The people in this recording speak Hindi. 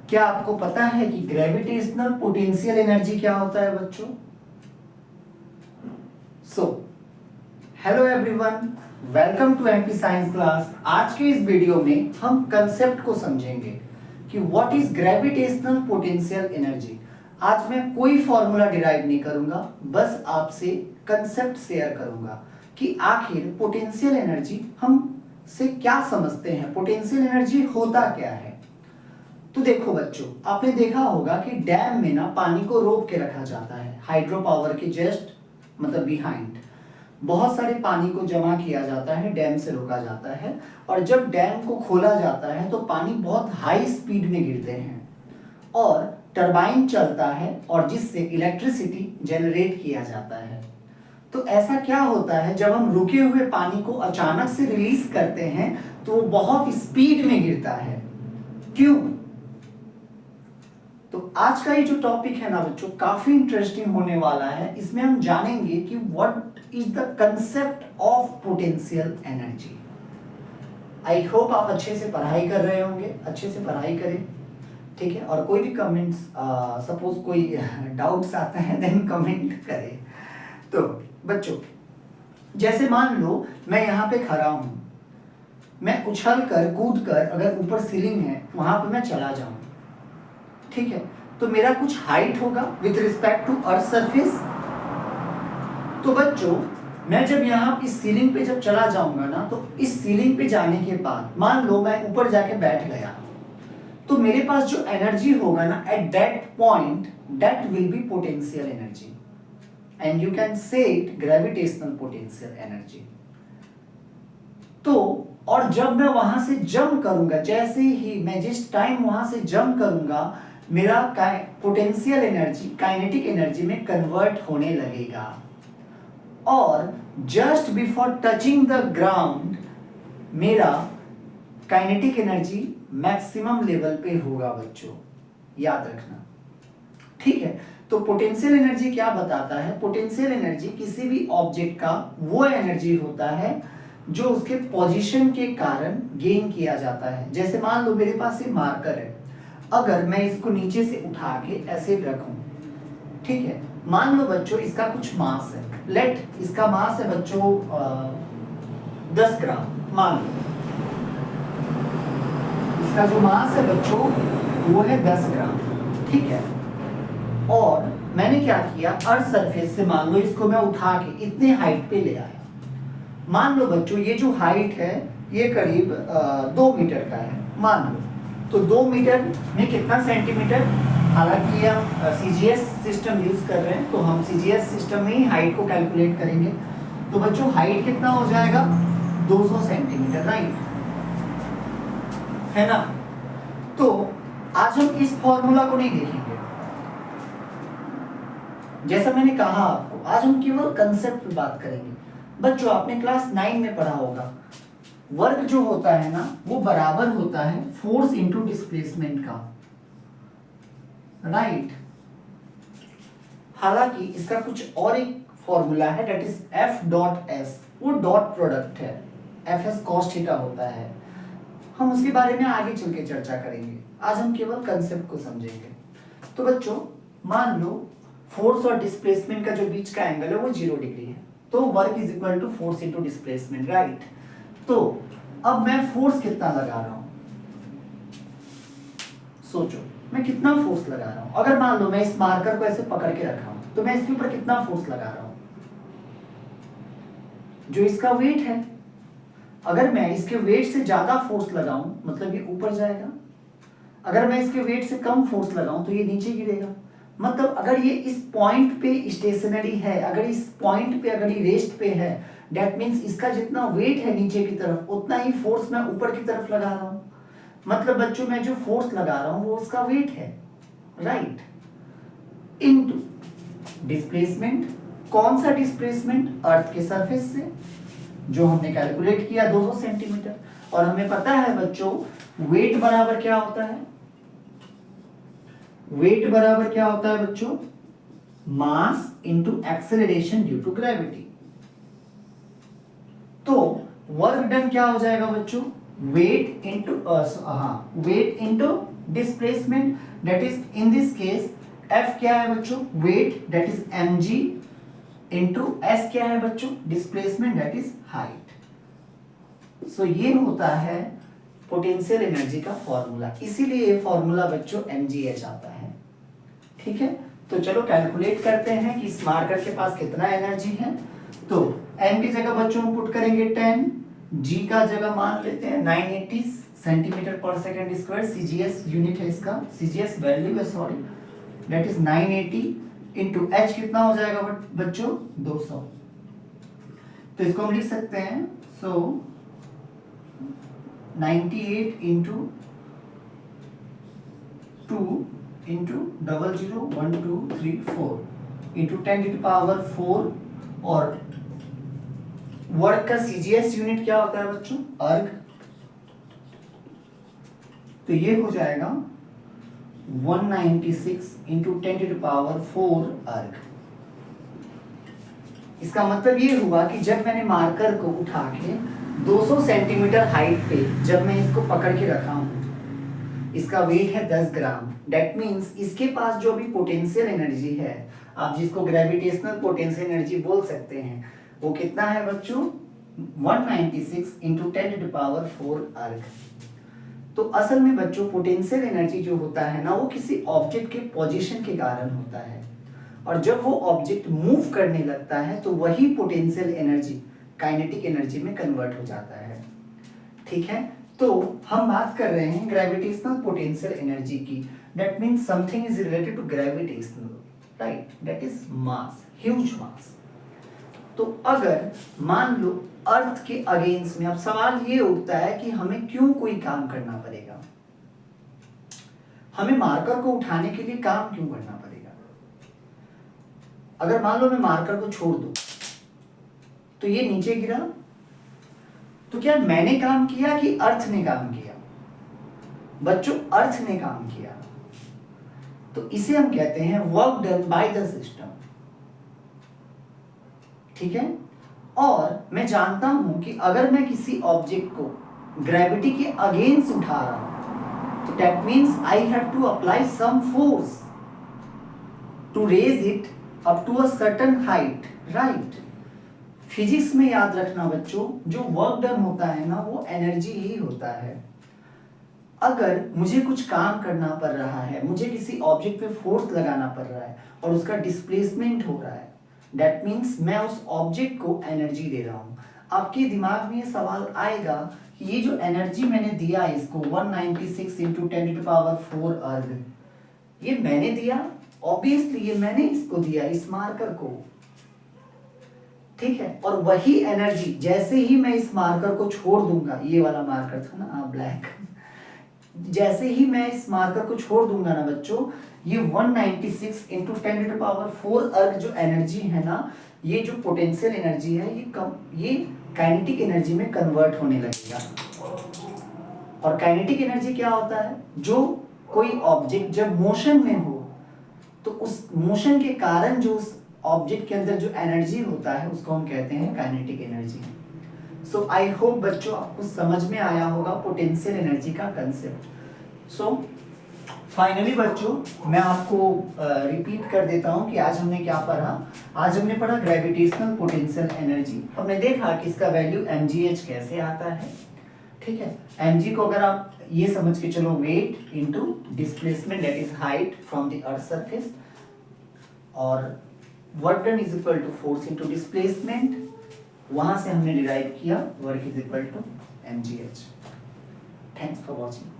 क्या आपको पता है कि ग्रेविटेशनल पोटेंशियल एनर्जी क्या होता है बच्चों? So hello everyone, welcome to MP science class. आज के इस वीडियो में हम कंसेप्ट को समझेंगे कि what is gravitational potential energy. आज मैं कोई फॉर्मूला डिराइव नहीं करूंगा, बस आपसे कंसेप्ट शेयर करूंगा कि आखिर पोटेंशियल एनर्जी हम से क्या समझते हैं, पोटेंशियल एनर्जी होता क्या है। तो देखो बच्चों, आपने देखा होगा कि डैम में ना पानी को रोक के रखा जाता है, हाइड्रो पावर के जस्ट मतलब बिहाइंड बहुत सारे पानी को जमा किया जाता है, डैम से रोका जाता है। और जब डैम को खोला जाता है तो पानी बहुत हाई स्पीड में गिरते हैं और टरबाइन चलता है और जिससे इलेक्ट्रिसिटी जनरेट किया जाता है। तो ऐसा क्या होता है, जब हम रुके हुए पानी को अचानक से रिलीज करते हैं तो वो बहुत स्पीड में गिरता है। क्यों? तो आज का ये जो टॉपिक है ना बच्चों, काफी इंटरेस्टिंग होने वाला है। इसमें हम जानेंगे कि what is the concept of potential energy. I hope आप अच्छे से पढ़ाई कर रहे होंगे, अच्छे से पढ़ाई करें, ठीक है। और कोई भी कमेंट्स, सपोज कोई डाउट्स आता है देन कमेंट करें। तो बच्चों, जैसे मान लो मैं यहाँ पे खड़ा हूं, मैं उछल कर कूद कर अगर ऊपर सीलिंग है वहां पे मैं चला जाऊं, ठीक है, तो मेरा कुछ हाइट होगा with respect to earth surface. तो बच्चों, मैं जब यहाँ इस सीलिंग पे जब चला जाऊंगा ना, तो इस सीलिंग पे जाने के बाद मान लो मैं ऊपर जाके बैठ गया, तो मेरे पास जो एनर्जी होगा ना at that point, that will be potential energy and you can say it gravitational potential energy. तो और जब मैं वहां से जंप करूंगा, जैसे ही मैं जिस टाइम वहां से जंप करूंगा, मेरा पोटेंशियल एनर्जी काइनेटिक एनर्जी में कन्वर्ट होने लगेगा और just before touching the ground मेरा काइनेटिक एनर्जी मैक्सिमम लेवल पे होगा बच्चों, याद रखना, ठीक है। तो पोटेंशियल एनर्जी क्या बताता है? पोटेंशियल एनर्जी किसी भी ऑब्जेक्ट का वो एनर्जी होता है जो उसके पोजीशन के कारण गेन किया जाता है। जैसे मान लो मेरे पास ये मार्कर है, अगर मैं इसको नीचे से उठा के ऐसे रखूं, ठीक है, मान लो बच्चों इसका कुछ मास है, लेट इसका मास है बच्चों 10 ग्राम, मान लो इसका जो मास है बच्चों वो है 10 ग्राम, ठीक है। और मैंने क्या किया, अर्थ सरफेस से मान लो इसको मैं उठा के इतने हाइट पे ले आया। मान लो बच्चों ये जो हाइट है ये करीब 2 मीटर का है, मान लो। तो 2 मीटर में कितना सेंटीमीटर? हालांकि हम सीजीएस सिस्टम यूज कर रहे हैं तो हम सीजीएस सिस्टम में ही हाइट को कैलकुलेट करेंगे। तो बच्चों हाइट कितना हो जाएगा? 200 सेंटीमीटर, राइट है ना। तो आज हम इस फॉर्मूला को नहीं देखेंगे, जैसा मैंने कहा आपको, आज हम केवल कंसेप्ट पे बात करेंगे। बच्चों आपने क्लास 9 में पढ़ा होगा, वर्क जो होता है ना वो बराबर होता है फोर्स इनटू डिस्प्लेसमेंट का, राइट। हालांकि इसका कुछ और एक फॉर्मूला है, that is F dot S, वो डॉट प्रोडक्ट है, एफ एस कॉस थीटा होता है। हम उसके बारे में आगे चल के चर्चा करेंगे, आज हम केवल कंसेप्ट को समझेंगे। तो बच्चों मान लो फोर्स और डिस्प्लेसमेंट का जो बीच का एंगल है वो 0 डिग्री है, तो work is equal to force into displacement, right. तो अब मैं फोर्स कितना लगा रहा हूं, सोचो मैं कितना फोर्स लगा रहा हूं। अगर मान लो मैं इस मार्कर को ऐसे पकड़ के रखा हूं तो मैं इसके ऊपर कितना फोर्स लगा रहा हूं, जो इसका वेट है। अगर मैं इसके वेट से ज्यादा फोर्स लगाऊं मतलब ये ऊपर जाएगा, अगर मैं इसके वेट से कम फोर्स लगाऊं तो ये नीचे गिरेगा। मतलब अगर ये इस पॉइंट पे स्टेशनरी है, अगर इस पॉइंट पे अगर ये रेस्ट पे है, दैट मींस इसका जितना वेट है नीचे की तरफ उतना ही फोर्स मैं ऊपर की तरफ लगा रहा हूं। मतलब बच्चों मैं जो फोर्स लगा रहा हूं वो उसका वेट है, राइट, इनटू डिस्प्लेसमेंट। कौन सा डिस्प्लेसमेंट? अर्थ के सरफेस से, जो हमने कैलकुलेट किया 200 सेंटीमीटर। और हमें पता है बच्चों वेट बराबर क्या होता है? वेट बराबर क्या होता है बच्चों? Mass into acceleration due to gravity. तो वर्क डन क्या हो जाएगा बच्चों? Weight into weight into displacement that is in this case F क्या है बच्चों, weight that is mg into S क्या है बच्चों, displacement that is height. So ये होता है पोटेंशियल एनर्जी का फॉर्मूला, इसीलिए ये फॉर्मूला बच्चों mgh आता है। ठीक है, तो चलो कैलकुलेट करते हैं कि इस मार्कर के पास कितना एनर्जी है। तो m की जगह बच्चों हम पुट करेंगे 10, g का जगह मान लेते हैं 980 सेंटीमीटर पर सेकंड स्क्वायर, सीजीएस यूनिट है इसका, सीजीएस वैल्यू है sorry, that is 980 into h कितना हो जाएगा बच्चों 200। तो इसको हम लिख सकते हैं, so 98 into 2 into 001234 into 10 to power 4, और वर्क का सीजीएस यूनिट क्या होता है बच्चों, अर्ग। तो ये हो जाएगा 196 इंटू 10 टू पावर 4 अर्ग। इसका मतलब ये हुआ कि जब मैंने मार्कर को उठा के 200 सेंटीमीटर हाइट पे जब मैं इसको पकड़ के रखा हूं, इसका वेट है 10 ग्राम, दैट मीन्स इसके पास जो भी पोटेंशियल एनर्जी है, आप जिसको ग्रेविटेशनल पोटेंशियल एनर्जी बोल सकते हैं, वो कितना है बच्चों 196 इंटू 10 टू पावर 4 अर्ग। तो असल में बच्चों पोटेंशियल एनर्जी जो होता है ना, वो किसी ऑब्जेक्ट के पोजीशन के कारण होता है, और जब वो ऑब्जेक्ट मूव करने लगता है तो वही पोटेंशियल एनर्जी काइनेटिक एनर्जी में कन्वर्ट हो जाता है। ठीक है, तो हम बात कर रहे हैं ग्रेविटेशनल पोटेंशियल एनर्जी की, that means something is related to gravitational, right, that is mass, huge mass. तो अगर मान लो अर्थ के अगेंस्ट में, अब सवाल ये उठता है कि हमें क्यों कोई काम करना पड़ेगा, हमें मार्कर को उठाने के लिए काम क्यों करना पड़ेगा। अगर मान लो मैं मार्कर को छोड़ दूं तो ये नीचे गिरा, तो क्या मैंने काम किया कि अर्थ ने काम किया, बच्चों अर्थ ने काम किया। तो इसे हम कहते हैं work done by the system. ठीक है, और मैं जानता हूं कि अगर मैं किसी ऑब्जेक्ट को ग्रेविटी के अगेंस्ट उठा रहा हूं, तो that means I have to apply some force to raise it up to a certain height, right. Physics में याद रखना बच्चों, जो वर्क डन होता है ना, वो एनर्जी ही होता है। अगर मुझे कुछ काम करना पड़ रहा है, मुझे किसी ऑब्जेक्ट पे फोर्स लगाना पड़ रहा है और उसका डिस्प्लेसमेंट हो रहा है, दैट मीन्स मैं उस ऑब्जेक्ट को एनर्जी दे रहा हूं। आपके दिमाग में ये सवाल आएगा कि ये जो एनर्जी मैंने दिया इसको 196 इंटू 10 टू पावर 4 अर्ग, ये मैंने दिया, ऑब्वियसली ये मैंने इसको दिया, इस मार्कर को। ठीक है, और वही एनर्जी जैसे ही मैं इस मार्कर को छोड़ दूंगा, ये वाला मार्कर था ना ब्लैक, जैसे ही मैं इस मार्कर को छोड़ दूंगा ना बच्चों, ये 196 इंटू 10 टू पावर 4 अर्ग जो एनर्जी है ना, ये जो पोटेंशियल एनर्जी है, ये काइनेटिक एनर्जी में कन्वर्ट होने लगेगा। और काइनेटिक एनर्जी क्या होता है, जो कोई ऑब्जेक्ट जब मोशन में हो तो उस मोशन के कारण जो उस ऑब्जेक्ट के अंदर जो एनर्जी होता है उसको हम कहते हैं kinetic energy. So I hope बच्चों आपको समझ में आया होगा पोटेंशियल एनर्जी का कंसेप्ट। सो फाइनली बच्चों मैं आपको रिपीट कर देता हूं कि आज हमने क्या पढ़ा। आज हमने पढ़ा ग्रेविटेशनल पोटेंशियल एनर्जी। हमने देखा कि इसका वैल्यू mgh कैसे आता है। ठीक है, mg को अगर आप ये समझ के चलो, weight into displacement that is height from the earth surface, और work done is equal to force into displacement, वहां से हमने डिराइव किया work is equal to mgh। Thanks for watching.